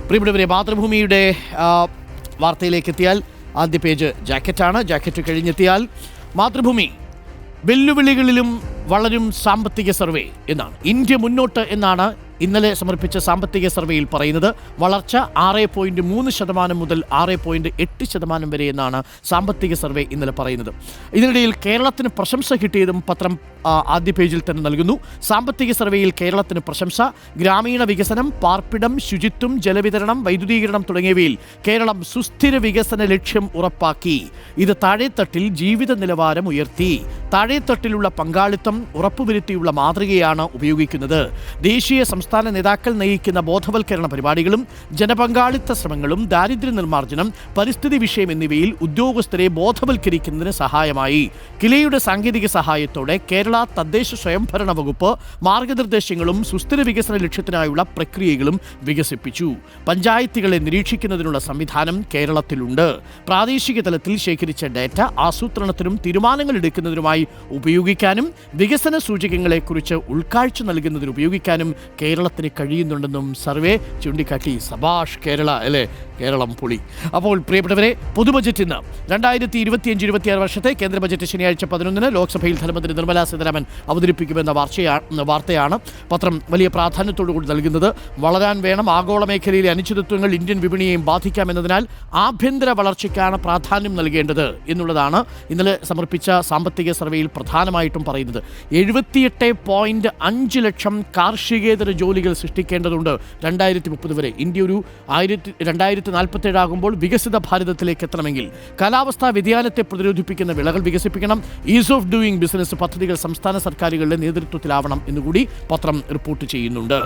പ്രിയപ്പെട്ടവരെ, മാതൃഭൂമിയുടെ വാർത്തയിലേക്ക് എത്തിയാൽ ആദ്യ പേജ് ജാക്കറ്റാണ്. ജാക്കറ്റ് കഴിഞ്ഞെത്തിയാൽ മാതൃഭൂമി വെല്ലുവിളികളിലും വളരും സാമ്പത്തിക സർവേ എന്നാണ്. ഇന്ത്യ മുന്നോട്ട് എന്നാണ് ഇന്നലെ സമർപ്പിച്ച സാമ്പത്തിക സർവേയിൽ പറയുന്നത്. വളർച്ച 6.3% മുതൽ 6.8% വരെ എന്നാണ് സാമ്പത്തിക സർവേ ഇന്നലെ പറയുന്നത്. ഇതിനിടയിൽ കേരളത്തിന് പ്രശംസ കിട്ടിയതും പത്രം ആദ്യ പേജിൽ തന്നെ നൽകുന്നു. സാമ്പത്തിക സർവേയിൽ കേരളത്തിന് പ്രശംസ. ഗ്രാമീണ വികസനം, പാർപ്പിടം, ശുചിത്വം, ജലവിതരണം, വൈദ്യുതീകരണം തുടങ്ങിയവയിൽ കേരളം സുസ്ഥിര വികസന ലക്ഷ്യം ഉറപ്പാക്കി. ഇത് താഴെത്തട്ടിൽ ജീവിത നിലവാരം ഉയർത്തി. താഴെത്തട്ടിലുള്ള പങ്കാളിത്തം ഉറപ്പുവരുത്തിയുള്ള മാതൃകയാണ് ഉപയോഗിക്കുന്നത്. ദേശീയ സംസ്ഥാന നേതാക്കൾ നയിക്കുന്ന ബോധവൽക്കരണ പരിപാടികളും ജനപങ്കാളിത്ത ശ്രമങ്ങളും ദാരിദ്ര്യ നിർമ്മാർജ്ജനം, പരിസ്ഥിതി വിഷയം എന്നിവയിൽ ഉദ്യോഗസ്ഥരെ ബോധവൽക്കരിക്കുന്നതിന് സഹായമായി. കിലയുടെ സാങ്കേതിക സഹായത്തോടെ കേരള തദ്ദേശ സ്വയംഭരണ വകുപ്പ് മാർഗനിർദ്ദേശങ്ങളും സുസ്ഥിര വികസന ലക്ഷ്യത്തിനായുള്ള പ്രക്രിയകളും വികസിപ്പിച്ചു. പഞ്ചായത്തുകളെ നിരീക്ഷിക്കുന്നതിനുള്ള സംവിധാനം കേരളത്തിലുണ്ട്. പ്രാദേശിക തലത്തിൽ ശേഖരിച്ച ഡാറ്റ ആസൂത്രണത്തിനും തീരുമാനങ്ങൾ എടുക്കുന്നതിനുമായി ഉപയോഗിക്കാനും വികസന സൂചകങ്ങളെക്കുറിച്ച് ഉൾക്കാഴ്ച നൽകുന്നതിന് ഉപയോഗിക്കാനും കേരളത്തിന് കഴിയുന്നുണ്ടെന്നും സർവേ ചൂണ്ടിക്കാട്ടി. സബാഷ് കേരള, അല്ലേ? കേരളം പൊളി. അപ്പോൾ പ്രിയപ്പെട്ടവരെ, പൊതുബജറ്റ് ഇന്ന് 2025-26 വർഷത്തെ കേന്ദ്ര ബജറ്റ് ശനിയാഴ്ച 11-ന് ലോക്സഭയിൽ ധനമന്ത്രി നിർമ്മലാ സീതാരാമൻ അവതരിപ്പിക്കുമെന്ന വാർത്തയാണ് പത്രം വലിയ പ്രാധാന്യത്തോടുകൂടി നൽകുന്നത്. വളരാൻ വേണം. ആഗോള മേഖലയിലെ അനിശ്ചിതത്വങ്ങൾ ഇന്ത്യൻ വിപണിയെയും ബാധിക്കാമെന്നതിനാൽ ആഭ്യന്തര വളർച്ചയ്ക്കാണ് പ്രാധാന്യം നൽകേണ്ടത് എന്നുള്ളതാണ് ഇന്നലെ സമർപ്പിച്ച സാമ്പത്തിക സർവേയിൽ പ്രധാനമായിട്ടും പറയുന്നത്. 78.5 ലക്ഷം കാർഷികേതര ജോലികൾ സൃഷ്ടിക്കേണ്ടതുണ്ട് 2030 വരെ. ഇന്ത്യ ഒരു 2047 ആകുമ്പോൾ വികസിത ഭാരതത്തിലേക്ക് എത്തണമെങ്കിൽ കാലാവസ്ഥാ വ്യതിയാനത്തെ പ്രതിരോധിപ്പിക്കുന്ന വിളകൾ വികസിപ്പിക്കണം. ഈസ് ഓഫ് ഡൂയിങ് ബിസിനസ് പദ്ധതികൾ സംസ്ഥാന സർക്കാരുകളുടെ നേതൃത്വത്തിലാവണം എന്നുകൂടി പത്രം റിപ്പോർട്ട് ചെയ്യുന്നുണ്ട്.